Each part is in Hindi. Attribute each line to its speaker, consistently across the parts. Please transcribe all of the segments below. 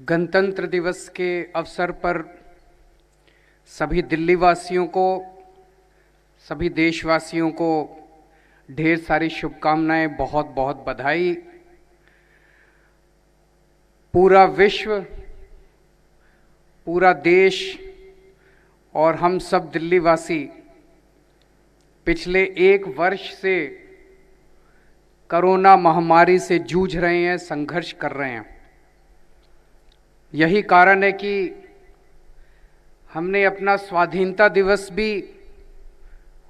Speaker 1: गणतंत्र दिवस के अवसर पर सभी दिल्ली वासियों को, सभी देशवासियों को ढेर सारी शुभकामनाएं, बहुत बहुत बधाई। पूरा विश्व, पूरा देश और हम सब दिल्ली वासी पिछले 1 वर्ष से कोरोना महामारी से जूझ रहे हैं, संघर्ष कर रहे हैं। यही कारण है कि हमने अपना स्वाधीनता दिवस भी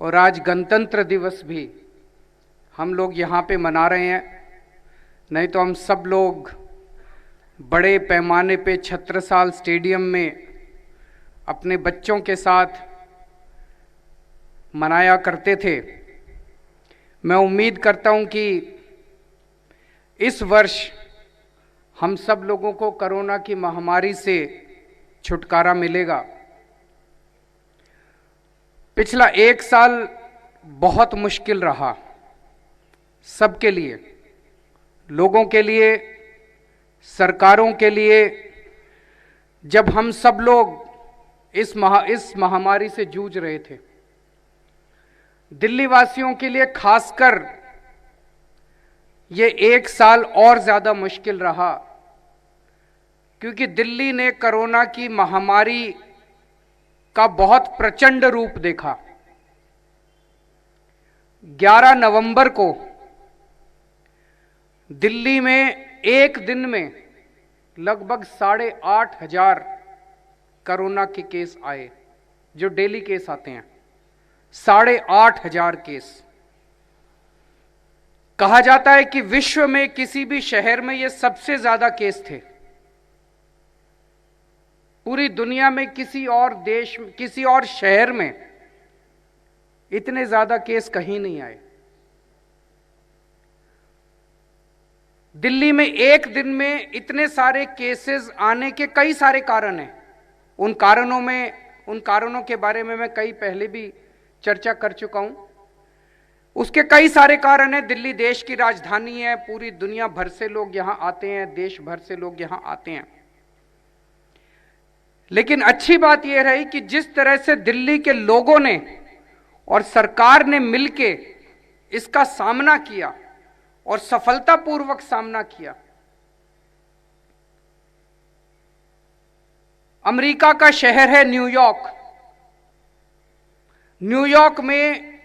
Speaker 1: और आज गणतंत्र दिवस भी हम लोग यहाँ पे मना रहे हैं। नहीं तो हम सब लोग बड़े पैमाने पे छत्रसाल स्टेडियम में अपने बच्चों के साथ मनाया करते थे। मैं उम्मीद करता हूं कि इस वर्ष हम सब लोगों को कोरोना की महामारी से छुटकारा मिलेगा। पिछला 1 साल बहुत मुश्किल रहा सबके लिए, लोगों के लिए, सरकारों के लिए। जब हम सब लोग इस महामारी से जूझ रहे थे, दिल्ली वासियों के लिए खासकर ये 1 साल और ज्यादा मुश्किल रहा, क्योंकि दिल्ली ने कोरोना की महामारी का बहुत प्रचंड रूप देखा। 11 नवंबर को दिल्ली में एक दिन में लगभग 8,500 कोरोना के केस आए, जो डेली केस आते हैं। 8,500 केस। कहा जाता है कि विश्व में किसी भी शहर में ये सबसे ज्यादा केस थे। पूरी दुनिया में किसी और देश, किसी और शहर में इतने ज्यादा केस कहीं नहीं आए। दिल्ली में एक दिन में इतने सारे केसेस आने के कई सारे कारण हैं। उन कारणों के बारे में मैं कई पहले भी चर्चा कर चुका हूं। उसके कई सारे कारण हैं। दिल्ली देश की राजधानी है, पूरी दुनिया भर से लोग यहां आते हैं, देश भर से लोग यहां आते हैं। लेकिन अच्छी बात यह रही कि जिस तरह से दिल्ली के लोगों ने और सरकार ने मिलके इसका सामना किया और सफलतापूर्वक सामना किया। अमेरिका का शहर है न्यूयॉर्क। न्यूयॉर्क में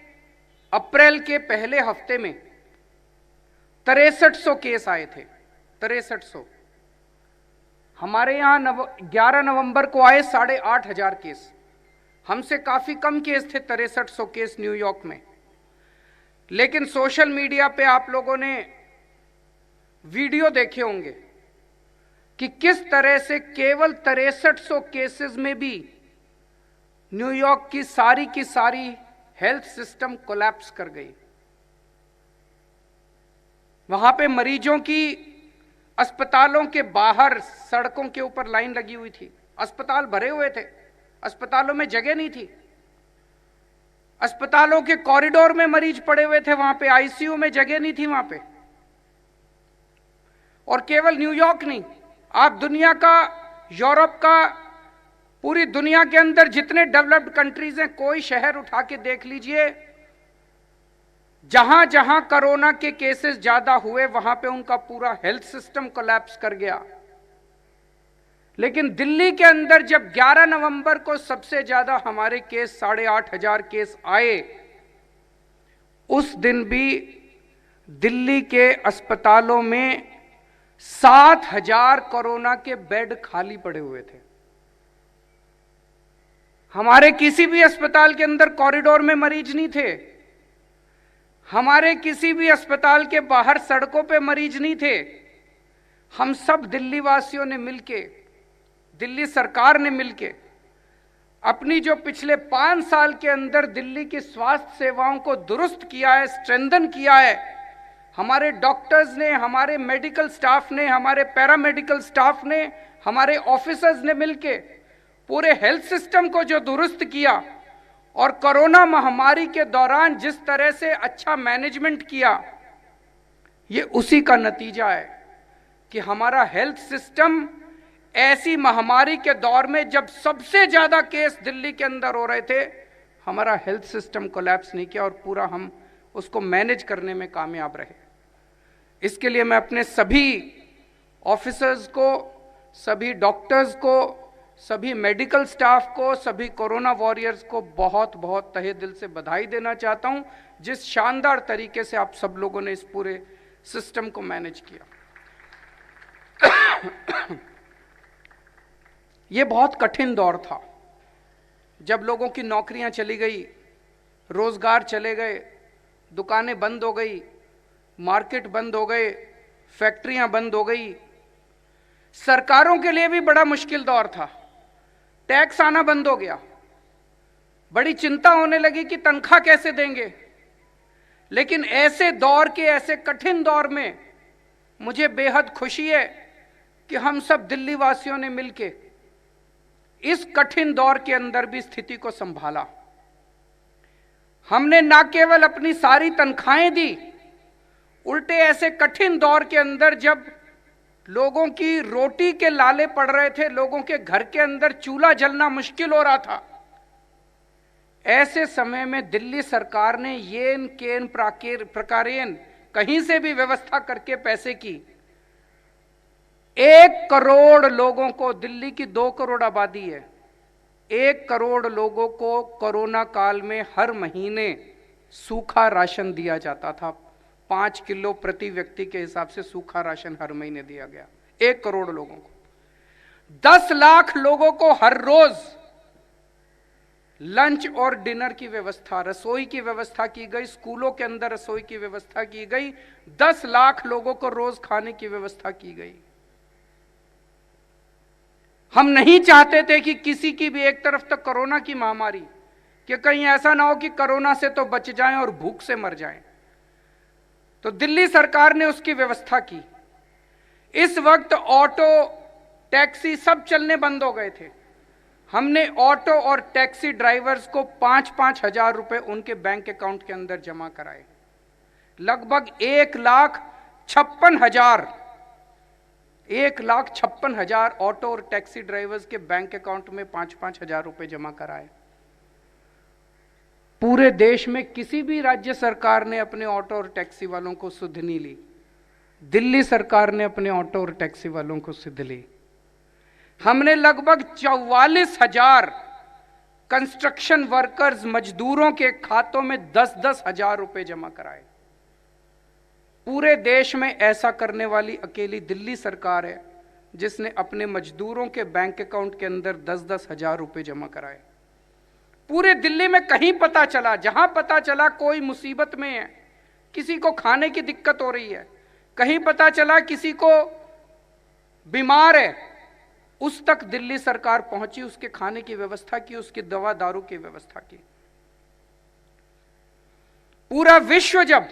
Speaker 1: अप्रैल के पहले हफ्ते में 6300 केस आए थे। 6300। हमारे यहां 11 नवंबर को आए 8,500 केस। हमसे काफी कम केस थे, 6300 केस न्यूयॉर्क में। लेकिन सोशल मीडिया पे आप लोगों ने वीडियो देखे होंगे कि किस तरह से केवल 6300 केसेस में भी न्यूयॉर्क की सारी हेल्थ सिस्टम कोलैप्स कर गई। वहां पे मरीजों की अस्पतालों के बाहर सड़कों के ऊपर लाइन लगी हुई थी। अस्पताल भरे हुए थे, अस्पतालों में जगह नहीं थी। अस्पतालों के कॉरिडोर में मरीज पड़े हुए थे, वहां पे आईसीयू में जगह नहीं थी वहां पे। और केवल न्यूयॉर्क नहीं, आप दुनिया का, यूरोप का, पूरी दुनिया के अंदर जितने डेवलप्ड कंट्रीज हैं, कोई शहर उठा के देख लीजिए, जहां जहां कोरोना के केसेस ज्यादा हुए वहां पे उनका पूरा हेल्थ सिस्टम कोलैप्स कर गया। लेकिन दिल्ली के अंदर जब 11 नवंबर को सबसे ज्यादा हमारे केस 8,500 केस आए, उस दिन भी दिल्ली के अस्पतालों में 7,000 कोरोना के बेड खाली पड़े हुए थे। हमारे किसी भी अस्पताल के अंदर कॉरिडोर में मरीज नहीं थे। हमारे किसी भी अस्पताल के बाहर सड़कों पे मरीज नहीं थे। हम सब दिल्ली वासियों ने मिलके, दिल्ली सरकार ने मिलके अपनी जो पिछले 5 साल के अंदर दिल्ली की स्वास्थ्य सेवाओं को दुरुस्त किया है, स्ट्रेंथन किया है, हमारे डॉक्टर्स ने, हमारे मेडिकल स्टाफ ने, हमारे पैरामेडिकल स्टाफ ने, हमारे ऑफिसर्स ने मिलके पूरे हेल्थ सिस्टम को जो दुरुस्त किया और कोरोना महामारी के दौरान जिस तरह से अच्छा मैनेजमेंट किया, ये उसी का नतीजा है कि हमारा हेल्थ सिस्टम ऐसी महामारी के दौर में जब सबसे ज्यादा केस दिल्ली के अंदर हो रहे थे, हमारा हेल्थ सिस्टम कोलैप्स नहीं किया और पूरा हम उसको मैनेज करने में कामयाब रहे। इसके लिए मैं अपने सभी ऑफिसर्स को, सभी डॉक्टर्स को, सभी मेडिकल स्टाफ को, सभी कोरोना वॉरियर्स को बहुत बहुत तहे दिल से बधाई देना चाहता हूं, जिस शानदार तरीके से आप सब लोगों ने इस पूरे सिस्टम को मैनेज किया। ये बहुत कठिन दौर था, जब लोगों की नौकरियां चली गई, रोजगार चले गए, दुकानें बंद हो गई, मार्केट बंद हो गए, फैक्ट्रियां बंद हो गई। सरकारों के लिए भी बड़ा मुश्किल दौर था, टैक्स आना बंद हो गया, बड़ी चिंता होने लगी कि तनख्वाह कैसे देंगे। लेकिन ऐसे दौर के, ऐसे कठिन दौर में मुझे बेहद खुशी है कि हम सब दिल्ली वासियों ने मिलकर इस कठिन दौर के अंदर भी स्थिति को संभाला। हमने न केवल अपनी सारी तनख्वाहें दी, उल्टे ऐसे कठिन दौर के अंदर जब लोगों की रोटी के लाले पड़ रहे थे, लोगों के घर के अंदर चूल्हा जलना मुश्किल हो रहा था, ऐसे समय में दिल्ली सरकार ने येन केन प्रकारेण कहीं से भी व्यवस्था करके पैसे की 1 करोड़ लोगों को, दिल्ली की 2 करोड़ आबादी है, 1 करोड़ लोगों को कोरोना काल में हर महीने सूखा राशन दिया जाता था। 5 किलो प्रति व्यक्ति के हिसाब से सूखा राशन हर महीने दिया गया 1 करोड़ लोगों को। 10 लाख लोगों को हर रोज लंच और डिनर की व्यवस्था, रसोई की व्यवस्था की गई, स्कूलों के अंदर रसोई की व्यवस्था की गई। 10 लाख लोगों को रोज खाने की व्यवस्था की गई। हम नहीं चाहते थे कि किसी की भी एक तरफ तक कोरोना की महामारी, कि कहीं ऐसा ना हो कि कोरोना से तो बच जाएं और भूख से मर जाएं। तो दिल्ली सरकार ने उसकी व्यवस्था की। इस वक्त ऑटो, टैक्सी सब चलने बंद हो गए थे। हमने ऑटो और टैक्सी ड्राइवर्स को 5-5 हजार रुपए उनके बैंक अकाउंट के अंदर जमा कराए। लगभग 1,56,000 ऑटो और टैक्सी ड्राइवर्स के बैंक अकाउंट में 5-5 हजार रुपए जमा कराए। पूरे देश में किसी भी राज्य सरकार ने अपने ऑटो और टैक्सी वालों को सुध नहीं ली, दिल्ली सरकार ने अपने ऑटो और टैक्सी वालों को सुध ली। हमने लगभग 44,000 कंस्ट्रक्शन वर्कर्स, मजदूरों के खातों में 10-10 हजार रुपए जमा कराए। पूरे देश में ऐसा करने वाली अकेली दिल्ली सरकार है जिसने अपने मजदूरों के बैंक अकाउंट के अंदर 10-10 हजार रुपए जमा कराए। पूरे दिल्ली में कहीं पता चला, जहां पता चला कोई मुसीबत में है, किसी को खाने की दिक्कत हो रही है, कहीं पता चला किसी को बीमार है, उस तक दिल्ली सरकार पहुंची, उसके खाने की व्यवस्था की, उसकी दवा दारू की व्यवस्था की। पूरा विश्व जब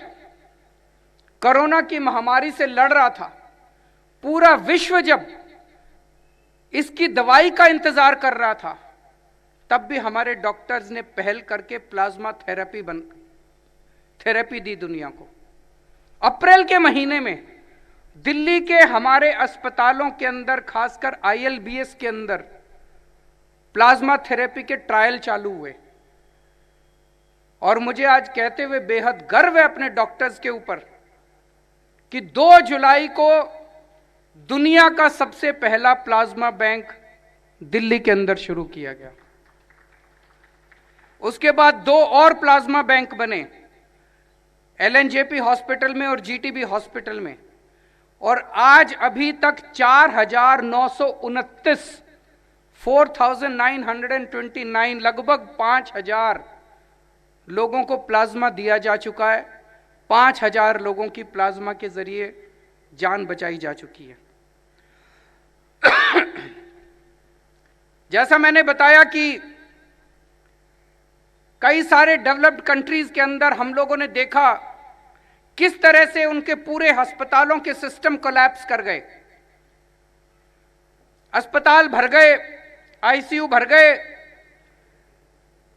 Speaker 1: कोरोना की महामारी से लड़ रहा था, पूरा विश्व जब इसकी दवाई का इंतजार कर रहा था, तब भी हमारे डॉक्टर्स ने पहल करके प्लाज्मा थेरेपी दी दुनिया को। अप्रैल के महीने में दिल्ली के हमारे अस्पतालों के अंदर, खासकर ILBS के अंदर प्लाज्मा थेरेपी के ट्रायल चालू हुए। और मुझे आज कहते हुए बेहद गर्व है अपने डॉक्टर्स के ऊपर कि 2 जुलाई को दुनिया का सबसे पहला प्लाज्मा बैंक दिल्ली के अंदर शुरू किया गया। उसके बाद 2 और प्लाज्मा बैंक बने, LNJP हॉस्पिटल में और GTB हॉस्पिटल में। और आज अभी तक 4,929 लगभग 5,000 लोगों को प्लाज्मा दिया जा चुका है। 5,000 लोगों की प्लाज्मा के जरिए जान बचाई जा चुकी है। जैसा मैंने बताया कि कई सारे डेवलप्ड कंट्रीज के अंदर हम लोगों ने देखा किस तरह से उनके पूरे अस्पतालों के सिस्टम कोलैप्स कर गए। अस्पताल भर गए, ICU भर गए,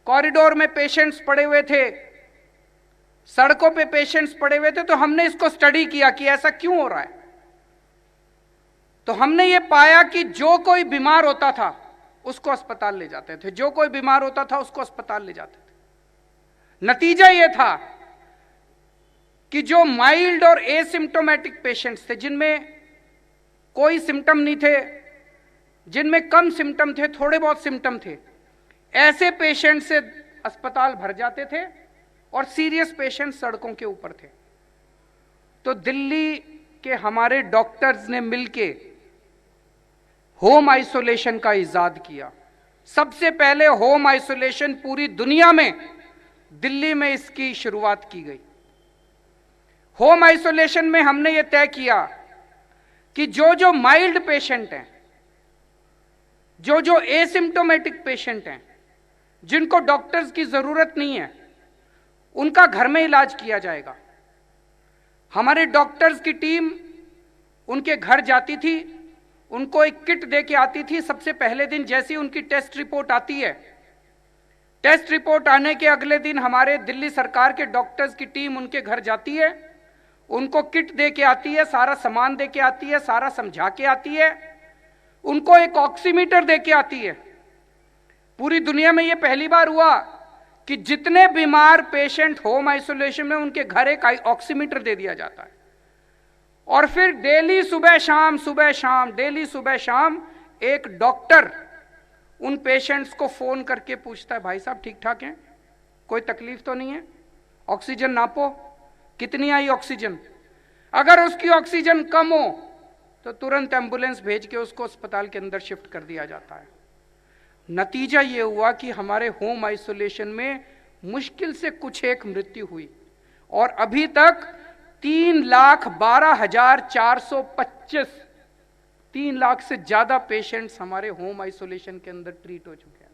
Speaker 1: कॉरिडोर में पेशेंट्स पड़े हुए थे, सड़कों पे पेशेंट्स पड़े हुए थे। तो हमने इसको स्टडी किया कि ऐसा क्यों हो रहा है। तो हमने ये पाया कि जो कोई बीमार होता था उसको अस्पताल ले जाते थे, जो कोई बीमार होता था उसको अस्पताल ले जाते थे। नतीजा ये था कि जो माइल्ड और एसिम्प्टोमेटिक पेशेंट्स थे, जिनमें कोई सिम्टम नहीं थे, जिनमें कम सिम्टम थे, थोड़े बहुत सिम्टम थे, ऐसे पेशेंट से अस्पताल भर जाते थे और सीरियस पेशेंट सड़कों के ऊपर थे। तो दिल्ली के हमारे डॉक्टर्स ने मिलके होम आइसोलेशन का इजाद किया। सबसे पहले होम आइसोलेशन पूरी दुनिया में दिल्ली में इसकी शुरुआत की गई। होम आइसोलेशन में हमने यह तय किया कि जो जो माइल्ड पेशेंट हैं, जो जो एसिम्प्टोमेटिक पेशेंट हैं, जिनको डॉक्टर्स की जरूरत नहीं है, उनका घर में इलाज किया जाएगा। हमारे डॉक्टर्स की टीम उनके घर जाती थी, उनको एक किट दे के आती थी। सबसे पहले दिन जैसी उनकी टेस्ट रिपोर्ट आती है, टेस्ट रिपोर्ट आने के अगले दिन हमारे दिल्ली सरकार के डॉक्टर्स की टीम उनके घर जाती है, उनको किट दे के आती है, सारा सामान दे के आती है, सारा समझा के आती है, उनको एक ऑक्सीमीटर दे के आती है। पूरी दुनिया में यह पहली बार हुआ कि जितने बीमार पेशेंट होम आइसोलेशन में, उनके घर एक ऑक्सीमीटर दे दिया जाता है। और फिर डेली सुबह शाम डेली सुबह शाम एक डॉक्टर उन पेशेंट्स को फोन करके पूछता है, भाई साहब ठीक ठाक हैं, कोई तकलीफ तो नहीं है, ऑक्सीजन नापो, कितनी आई ऑक्सीजन। अगर उसकी ऑक्सीजन कम हो तो तुरंत एम्बुलेंस भेज के उसको अस्पताल के अंदर शिफ्ट कर दिया जाता है। नतीजा ये हुआ कि हमारे होम आइसोलेशन में मुश्किल से कुछ एक मृत्यु हुई और अभी तक 3,12,425 3 लाख से ज्यादा पेशेंट्स हमारे होम आइसोलेशन के अंदर ट्रीट हो चुके हैं।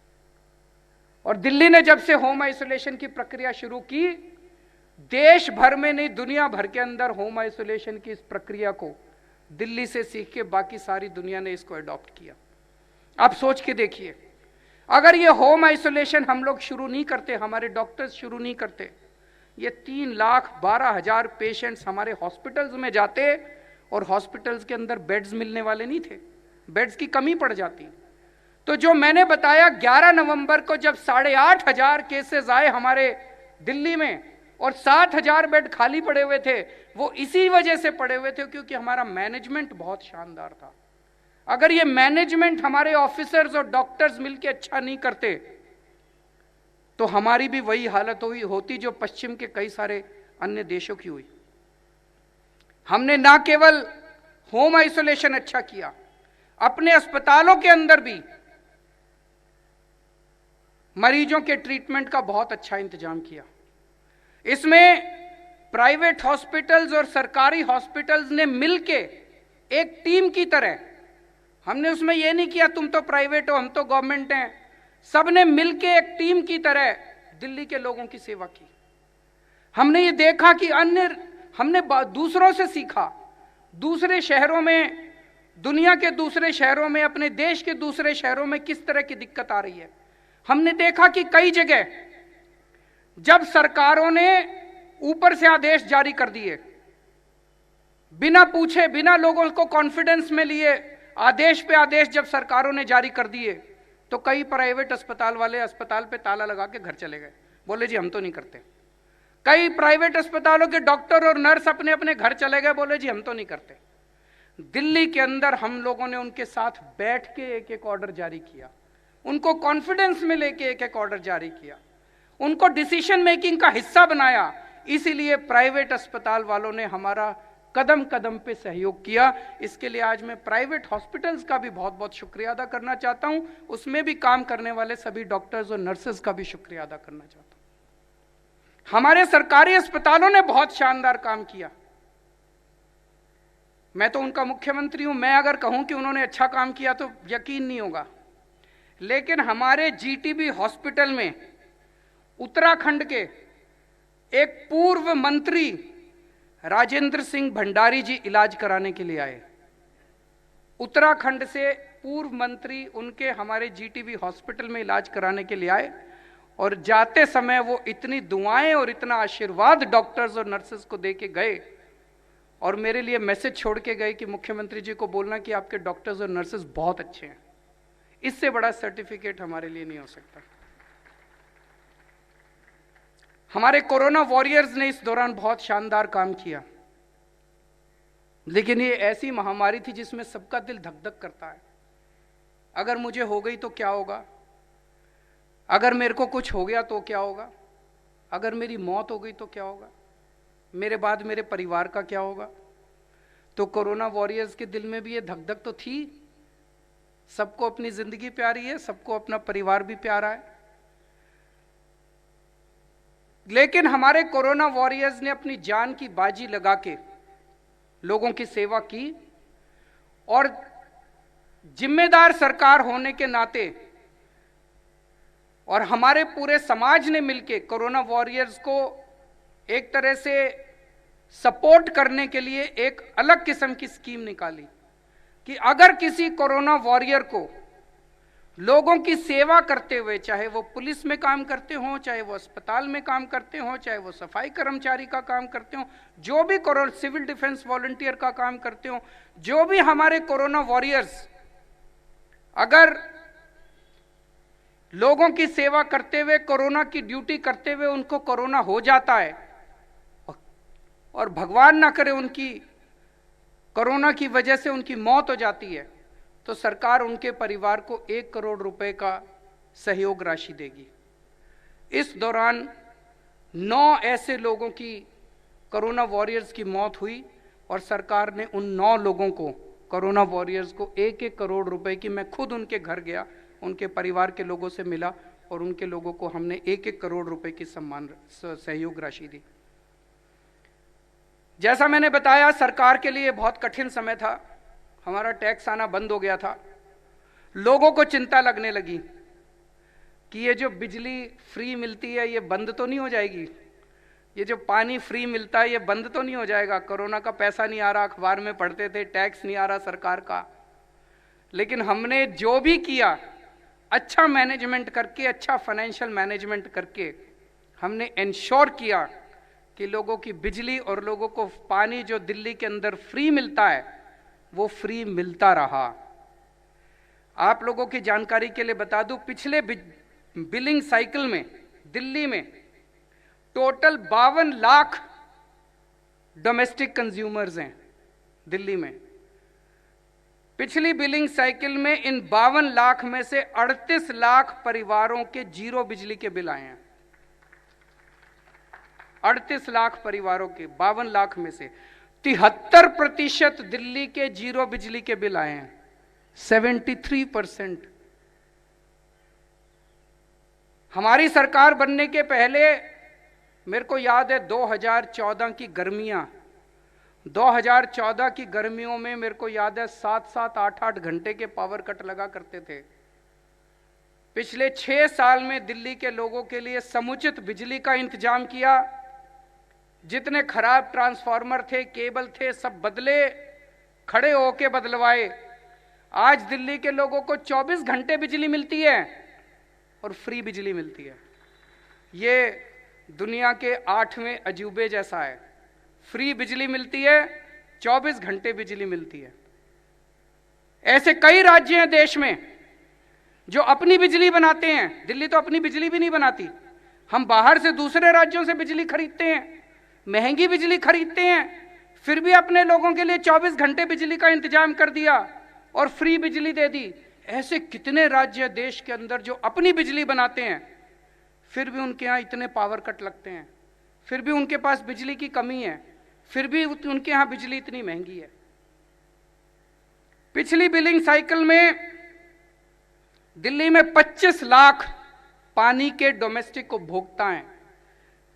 Speaker 1: और दिल्ली ने जब से होम आइसोलेशन की प्रक्रिया शुरू की, देश भर में नहीं दुनिया भर के अंदर होम आइसोलेशन की इस प्रक्रिया को दिल्ली से सीख के बाकी सारी दुनिया ने इसको अडॉप्ट किया। आप सोच के देखिए, अगर ये होम आइसोलेशन हम लोग शुरू नहीं करते, हमारे डॉक्टर्स शुरू नहीं करते, ये 3,12,000 पेशेंट्स हमारे हॉस्पिटल्स में जाते और हॉस्पिटल्स के अंदर बेड्स मिलने वाले नहीं थे, बेड्स की कमी पड़ जाती। तो जो मैंने बताया 11 नवंबर को जब 8,500 केसेस आए हमारे दिल्ली में और 7,000 बेड खाली पड़े हुए थे, वो इसी वजह से पड़े हुए थे क्योंकि हमारा मैनेजमेंट बहुत शानदार था। अगर ये मैनेजमेंट हमारे ऑफिसर्स और डॉक्टर्स मिलकर अच्छा नहीं करते तो हमारी भी वही हालत होती जो पश्चिम के कई सारे अन्य देशों की हुई। हमने ना केवल होम आइसोलेशन अच्छा किया, अपने अस्पतालों के अंदर भी मरीजों के ट्रीटमेंट का बहुत अच्छा इंतजाम किया। इसमें प्राइवेट हॉस्पिटल्स और सरकारी हॉस्पिटल्स ने मिलके एक टीम की तरह, हमने उसमें यह नहीं किया तुम तो प्राइवेट हो हम तो गवर्नमेंट हैं, सबने मिलके एक टीम की तरह दिल्ली के लोगों की सेवा की। हमने ये देखा कि हमने दूसरों से सीखा, दूसरे शहरों में, दुनिया के दूसरे शहरों में, अपने देश के दूसरे शहरों में किस तरह की दिक्कत आ रही है। हमने देखा कि कई जगह जब सरकारों ने ऊपर से आदेश जारी कर दिए, बिना पूछे, बिना लोगों को कॉन्फिडेंस में लिए आदेश पे आदेश जब सरकारों ने जारी कर दिए, तो कई प्राइवेट अस्पताल वाले अस्पताल पे ताला लगा के घर चले गए, बोले जी हम तो नहीं करते। कई प्राइवेट अस्पतालों के डॉक्टर और नर्स अपने अपने घर चले गए, बोले जी हम तो नहीं करते। दिल्ली के अंदर हम लोगों ने उनके साथ बैठ के एक एक ऑर्डर जारी किया, उनको कॉन्फिडेंस में लेके एक एक ऑर्डर जारी किया, उनको डिसीजन मेकिंग का हिस्सा बनाया। इसीलिए प्राइवेट अस्पताल वालों ने हमारा कदम कदम पे सहयोग किया। इसके लिए आज मैं प्राइवेट हॉस्पिटल्स का भी बहुत बहुत शुक्रिया अदा करना चाहता हूं, उसमें भी काम करने वाले सभी डॉक्टर्स और नर्सेज का भी शुक्रिया अदा करना चाहता हूं। हमारे सरकारी अस्पतालों ने बहुत शानदार काम किया। मैं तो उनका मुख्यमंत्री हूं, मैं अगर कहूं कि उन्होंने अच्छा काम किया तो यकीन नहीं होगा। लेकिन हमारे जीटीबी हॉस्पिटल में उत्तराखंड के एक पूर्व मंत्री राजेंद्र सिंह भंडारी जी इलाज कराने के लिए आए। उत्तराखंड से पूर्व मंत्री उनके हमारे जीटीबी हॉस्पिटल में इलाज कराने के लिए आए और जाते समय वो इतनी दुआएं और इतना आशीर्वाद डॉक्टर्स और नर्सेस को दे के गए और मेरे लिए मैसेज छोड़ के गए कि मुख्यमंत्री जी को बोलना कि आपके डॉक्टर्स और नर्सेस बहुत अच्छे हैं। इससे बड़ा सर्टिफिकेट हमारे लिए नहीं हो सकता। हमारे कोरोना वॉरियर्स ने इस दौरान बहुत शानदार काम किया, लेकिन ये ऐसी महामारी थी जिसमें सबका दिल धक धक करता है। अगर मुझे हो गई तो क्या होगा, अगर मेरे को कुछ हो गया तो क्या होगा, अगर मेरी मौत हो गई तो क्या होगा, मेरे बाद मेरे परिवार का क्या होगा। तो कोरोना वॉरियर्स के दिल में भी ये धक धक तो थी। सबको अपनी जिंदगी प्यारी है, सबको अपना परिवार भी प्यारा है, लेकिन हमारे कोरोना वॉरियर्स ने अपनी जान की बाजी लगा के लोगों की सेवा की, और जिम्मेदार सरकार होने के नाते और हमारे पूरे समाज ने मिलकर कोरोना वॉरियर्स को एक तरह से सपोर्ट करने के लिए एक अलग किस्म की स्कीम निकाली कि अगर किसी कोरोना वॉरियर को लोगों की सेवा करते हुए, चाहे वो पुलिस में काम करते हों, चाहे वो अस्पताल में काम करते हों, चाहे वो सफाई कर्मचारी का काम करते हों, जो भी कोरोना सिविल डिफेंस वॉलंटियर का काम करते हों, जो भी हमारे कोरोना वॉरियर्स अगर लोगों की सेवा करते हुए, कोरोना की ड्यूटी करते हुए उनको कोरोना हो जाता है और भगवान ना करे उनकी कोरोना की वजह से उनकी मौत हो जाती है, तो सरकार उनके परिवार को 1 करोड़ रुपए का सहयोग राशि देगी। इस दौरान 9 ऐसे लोगों की कोरोना वॉरियर्स की मौत हुई और सरकार ने उन 9 लोगों को, कोरोना वॉरियर्स को 1-1 करोड़ रुपए की, मैं खुद उनके घर गया, उनके परिवार के लोगों से मिला और उनके लोगों को हमने 1-1 करोड़ रुपए की सम्मान सहयोग राशि दी। जैसा मैंने बताया, सरकार के लिए बहुत कठिन समय था। हमारा टैक्स आना बंद हो गया था। लोगों को चिंता लगने लगी कि ये जो बिजली फ्री मिलती है ये बंद तो नहीं हो जाएगी, ये जो पानी फ्री मिलता है ये बंद तो नहीं हो जाएगा, कोरोना का पैसा नहीं आ रहा, अखबार में पढ़ते थे टैक्स नहीं आ रहा सरकार का। लेकिन हमने जो भी किया, अच्छा मैनेजमेंट करके, अच्छा फाइनेंशियल मैनेजमेंट करके हमने इंश्योर किया कि लोगों की बिजली और लोगों को पानी जो दिल्ली के अंदर फ्री मिलता है वो फ्री मिलता रहा। आप लोगों की जानकारी के लिए बता दूं, पिछले बिलिंग साइकिल में दिल्ली में टोटल 52 लाख डोमेस्टिक कंज्यूमर्स हैं दिल्ली में। पिछली बिलिंग साइकिल में इन 52 लाख में से 38 लाख परिवारों के जीरो बिजली के बिल आए हैं। 38 लाख परिवारों के 52 लाख में से 73% दिल्ली के जीरो बिजली के बिल आए हैं। 73%। हमारी सरकार बनने के पहले मेरे को याद है 2014 की गर्मियां, 2014 की गर्मियों में मेरे को याद है 7-7, 8-8 घंटे के पावर कट लगा करते थे। पिछले 6 साल में दिल्ली के लोगों के लिए समुचित बिजली का इंतजाम किया। जितने खराब ट्रांसफार्मर थे, केबल थे, सब बदले, खड़े होके बदलवाए। आज दिल्ली के लोगों को 24 घंटे बिजली मिलती है और फ्री बिजली मिलती है। ये दुनिया के 8वें अजूबे जैसा है। फ्री बिजली मिलती है, 24 घंटे बिजली मिलती है। ऐसे कई राज्य हैं देश में जो अपनी बिजली बनाते हैं। दिल्ली तो अपनी बिजली भी नहीं बनाती। हम बाहर से दूसरे राज्यों से बिजली खरीदते हैं, महंगी बिजली खरीदते हैं, फिर भी अपने लोगों के लिए 24 घंटे बिजली का इंतजाम कर दिया और फ्री बिजली दे दी। ऐसे कितने राज्य देश के अंदर जो अपनी बिजली बनाते हैं, फिर भी उनके यहाँ इतने पावर कट लगते हैं, फिर भी उनके पास बिजली की कमी है, फिर भी उनके यहाँ बिजली इतनी महंगी है। पिछली बिलिंग साइकिल में दिल्ली में 25 लाख पानी के डोमेस्टिक उपभोक्ता हैं,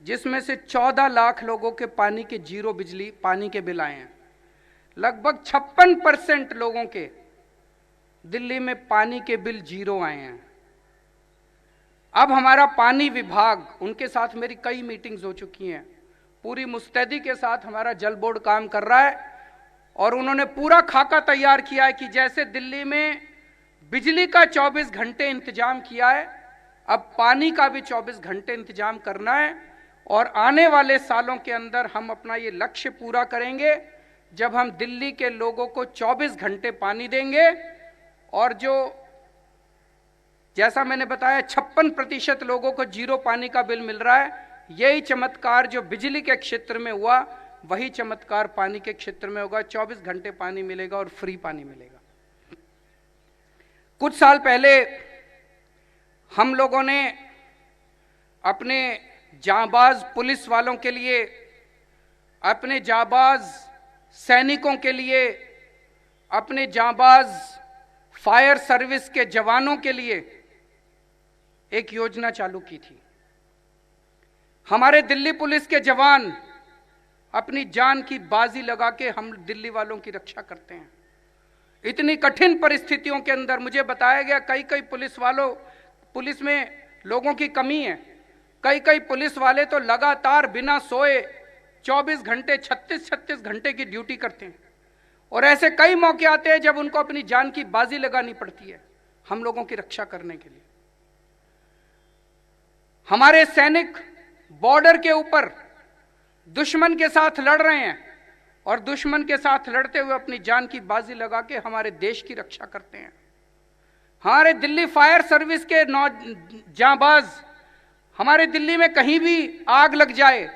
Speaker 1: जिसमें से 14 लाख लोगों के पानी के जीरो बिजली पानी के बिल आए हैं। लगभग 56% लोगों के दिल्ली में पानी के बिल जीरो आए हैं। अब हमारा पानी विभाग, उनके साथ मेरी कई मीटिंग्स हो चुकी हैं, पूरी मुस्तैदी के साथ हमारा जल बोर्ड काम कर रहा है और उन्होंने पूरा खाका तैयार किया है कि जैसे दिल्ली में बिजली का 24 घंटे इंतजाम किया है, अब पानी का भी 24 घंटे इंतजाम करना है। और आने वाले सालों के अंदर हम अपना ये लक्ष्य पूरा करेंगे जब हम दिल्ली के लोगों को 24 घंटे पानी देंगे और जो जैसा मैंने बताया 56% लोगों को 0 पानी का बिल मिल रहा है। यही चमत्कार जो बिजली के क्षेत्र में हुआ वही चमत्कार पानी के क्षेत्र में होगा। 24 घंटे पानी मिलेगा और फ्री पानी मिलेगा। कुछ साल पहले हम लोगों ने अपने जांबाज पुलिस वालों के लिए, अपने जांबाज सैनिकों के लिए, अपने जांबाज फायर सर्विस के जवानों के लिए एक योजना चालू की थी। हमारे दिल्ली पुलिस के जवान अपनी जान की बाजी लगा के हम दिल्ली वालों की रक्षा करते हैं। इतनी कठिन परिस्थितियों के अंदर मुझे बताया गया कई पुलिस में लोगों की कमी है। कई पुलिस वाले तो लगातार बिना सोए 24 घंटे 36 घंटे की ड्यूटी करते हैं और ऐसे कई मौके आते हैं जब उनको अपनी जान की बाजी लगानी पड़ती है हम लोगों की रक्षा करने के लिए। हमारे सैनिक बॉर्डर के ऊपर दुश्मन के साथ लड़ रहे हैं और दुश्मन के साथ लड़ते हुए अपनी जान की बाजी लगा के हमारे देश की रक्षा करते हैं। हमारे दिल्ली फायर सर्विस के जांबाज हमारे दिल्ली में कहीं भी आग लग जाए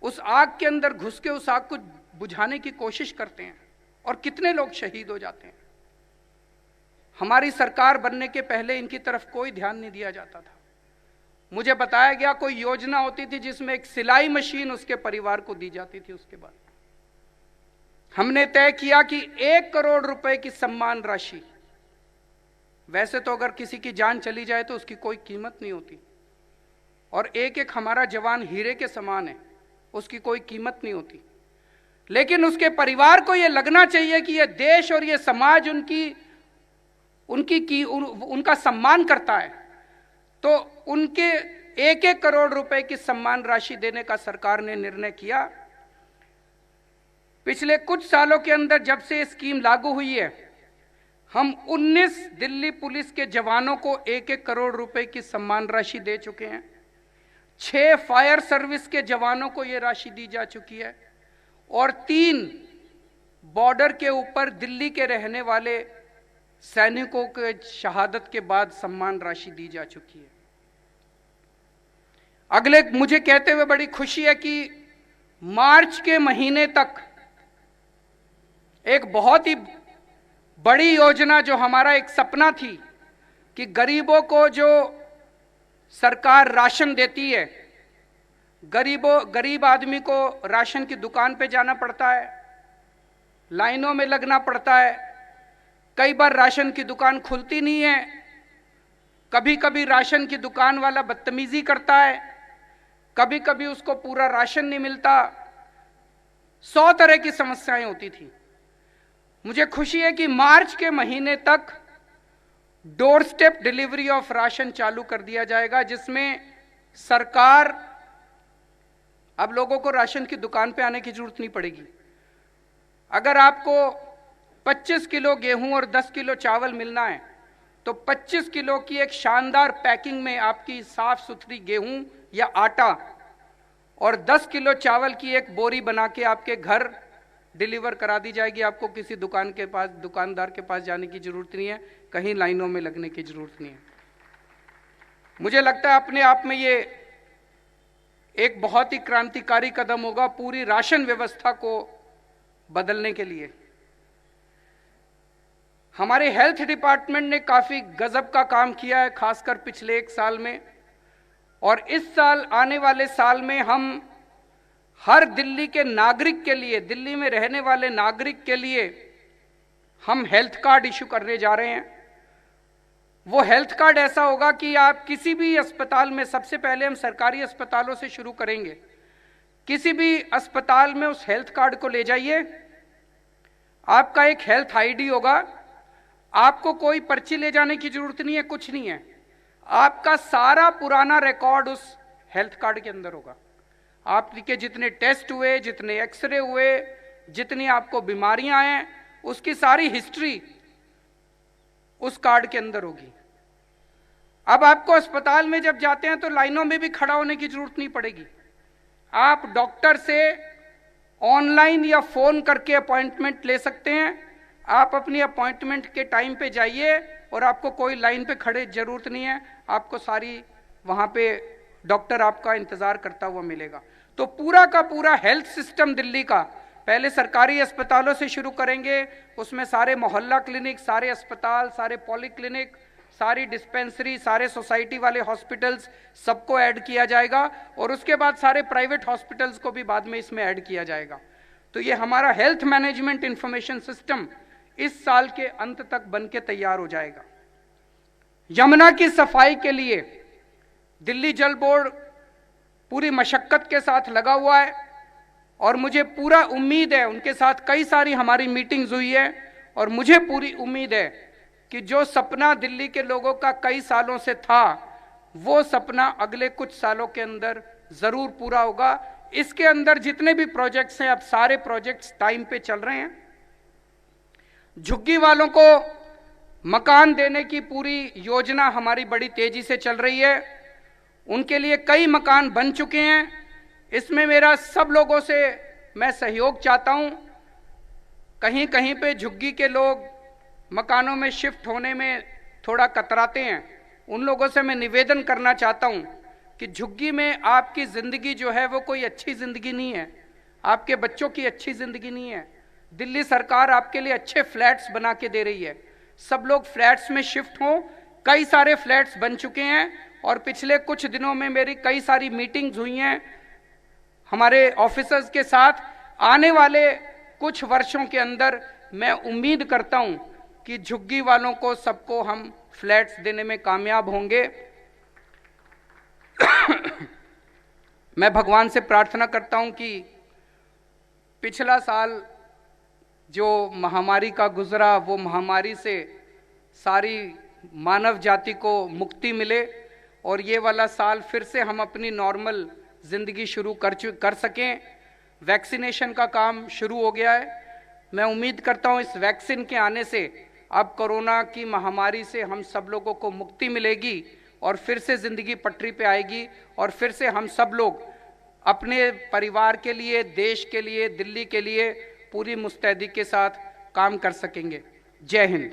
Speaker 1: उस आग के अंदर घुस के उस आग को बुझाने की कोशिश करते हैं और कितने लोग शहीद हो जाते हैं। हमारी सरकार बनने के पहले इनकी तरफ कोई ध्यान नहीं दिया जाता था। मुझे बताया गया कोई योजना होती थी जिसमें एक सिलाई मशीन उसके परिवार को दी जाती थी। उसके बाद हमने तय किया कि 1 करोड़ रुपए की सम्मान राशि, वैसे तो अगर किसी की जान चली जाए तो उसकी कोई कीमत नहीं होती और एक हमारा जवान हीरे के समान है, उसकी कोई कीमत नहीं होती, लेकिन उसके परिवार को यह लगना चाहिए कि यह देश और यह समाज उनका सम्मान करता है। तो उनके 1 करोड़ रुपए की सम्मान राशि देने का सरकार ने निर्णय किया। पिछले कुछ सालों के अंदर जब से ये स्कीम लागू हुई है, हम 19 दिल्ली पुलिस के जवानों को 1 करोड़ रुपए की सम्मान राशि दे चुके हैं। 6 फायर सर्विस के जवानों को ये राशि दी जा चुकी है और 3 बॉर्डर के ऊपर दिल्ली के रहने वाले सैनिकों के शहादत के बाद सम्मान राशि दी जा चुकी है। अगले मुझे कहते हुए बड़ी खुशी है कि मार्च के महीने तक एक बहुत ही बड़ी योजना, जो हमारा एक सपना थी कि गरीबों को जो सरकार राशन देती है, गरीब आदमी को राशन की दुकान पे जाना पड़ता है, लाइनों में लगना पड़ता है, कई बार राशन की दुकान खुलती नहीं है, कभी कभी राशन की दुकान वाला बदतमीजी करता है, कभी कभी उसको पूरा राशन नहीं मिलता, 100 तरह की समस्याएं होती थी। मुझे खुशी है कि मार्च के महीने तक door step delivery of ration चालू कर दिया जाएगा, जिसमें सरकार अब लोगों को राशन की दुकान पे आने की जरूरत नहीं पड़ेगी। अगर आपको 25 किलो गेहूं और 10 किलो चावल मिलना है तो 25 किलो की एक शानदार पैकिंग में आपकी साफ सुथरी गेहूं या आटा और 10 किलो चावल की एक बोरी बना के आपके घर डिलीवर करा दी जाएगी। आपको किसी दुकानदार के पास जाने की जरूरत नहीं है, कहीं लाइनों में लगने की जरूरत नहीं है। मुझे लगता है अपने आप में ये एक बहुत ही क्रांतिकारी कदम होगा पूरी राशन व्यवस्था को बदलने के लिए। हमारे हेल्थ डिपार्टमेंट ने काफी गजब का काम किया है, खासकर पिछले 1 साल में, और इस साल आने वाले साल में हम हर दिल्ली के नागरिक के लिए, दिल्ली में रहने वाले नागरिक के लिए हम हेल्थ कार्ड इशू करने जा रहे हैं। वो हेल्थ कार्ड ऐसा होगा कि आप किसी भी अस्पताल में, सबसे पहले हम सरकारी अस्पतालों से शुरू करेंगे, किसी भी अस्पताल में उस हेल्थ कार्ड को ले जाइए, आपका एक हेल्थ आईडी होगा, आपको कोई पर्ची ले जाने की जरूरत नहीं है, कुछ नहीं है, आपका सारा पुराना रिकॉर्ड उस हेल्थ कार्ड के अंदर होगा। आपके जितने टेस्ट हुए, जितने एक्सरे हुए, जितनी आपको बीमारियां हैं, उसकी सारी हिस्ट्री उस कार्ड के अंदर होगी। अब आपको अस्पताल में जब जाते हैं तो लाइनों में भी खड़ा होने की जरूरत नहीं पड़ेगी। आप डॉक्टर से ऑनलाइन या फोन करके अपॉइंटमेंट ले सकते हैं। आप अपनी अपॉइंटमेंट के टाइम पे जाइए और आपको कोई लाइन पे खड़े जरूरत नहीं है, आपको सारी वहां पे डॉक्टर आपका इंतजार करता हुआ मिलेगा। तो पूरा का पूरा हेल्थ सिस्टम दिल्ली का पहले सरकारी अस्पतालों से शुरू करेंगे, उसमें सारे मोहल्ला क्लिनिक, सारे अस्पताल, सारे पॉलीक्लिनिक, सारी डिस्पेंसरी, सारे सोसाइटी वाले हॉस्पिटल्स, सबको ऐड किया जाएगा और उसके बाद सारे प्राइवेट हॉस्पिटल्स को भी बाद में इसमें ऐड किया जाएगा। तो ये हमारा हेल्थ मैनेजमेंट इंफॉर्मेशन सिस्टम इस साल के अंत तक बन के तैयार हो जाएगा। यमुना की सफाई के लिए दिल्ली जल बोर्ड पूरी मशक्कत के साथ लगा हुआ है और मुझे पूरा उम्मीद है, उनके साथ कई सारी हमारी मीटिंग्स हुई है और मुझे पूरी उम्मीद है कि जो सपना दिल्ली के लोगों का कई सालों से था, वो सपना अगले कुछ सालों के अंदर जरूर पूरा होगा। इसके अंदर जितने भी प्रोजेक्ट्स हैं, अब सारे प्रोजेक्ट्स टाइम पे चल रहे हैं। झुग्गी वालों को मकान देने की पूरी योजना हमारी बड़ी तेजी से चल रही है। उनके लिए कई मकान बन चुके हैं। इसमें मेरा सब लोगों से मैं सहयोग चाहता हूं। कहीं कहीं पे झुग्गी के लोग मकानों में शिफ्ट होने में थोड़ा कतराते हैं। उन लोगों से मैं निवेदन करना चाहता हूं कि झुग्गी में आपकी ज़िंदगी जो है वो कोई अच्छी ज़िंदगी नहीं है, आपके बच्चों की अच्छी ज़िंदगी नहीं है। दिल्ली सरकार आपके लिए अच्छे फ्लैट्स बना के दे रही है, सब लोग फ्लैट्स में शिफ्ट हों। कई सारे फ्लैट्स बन चुके हैं और पिछले कुछ दिनों में मेरी कई सारी मीटिंग्स हुई हैं हमारे ऑफिसर्स के साथ। आने वाले कुछ वर्षों के अंदर मैं उम्मीद करता हूं कि झुग्गी वालों को सबको हम फ्लैट्स देने में कामयाब होंगे। मैं भगवान से प्रार्थना करता हूं कि पिछला साल जो महामारी का गुजरा, वो महामारी से सारी मानव जाति को मुक्ति मिले और ये वाला साल फिर से हम अपनी नॉर्मल जिंदगी शुरू कर सकें। वैक्सीनेशन का काम शुरू हो गया है। मैं उम्मीद करता हूं इस वैक्सीन के आने से अब कोरोना की महामारी से हम सब लोगों को मुक्ति मिलेगी और फिर से जिंदगी पटरी पे आएगी और फिर से हम सब लोग अपने परिवार के लिए, देश के लिए, दिल्ली के लिए पूरी मुस्तैदी के साथ काम कर सकेंगे। जय हिंद।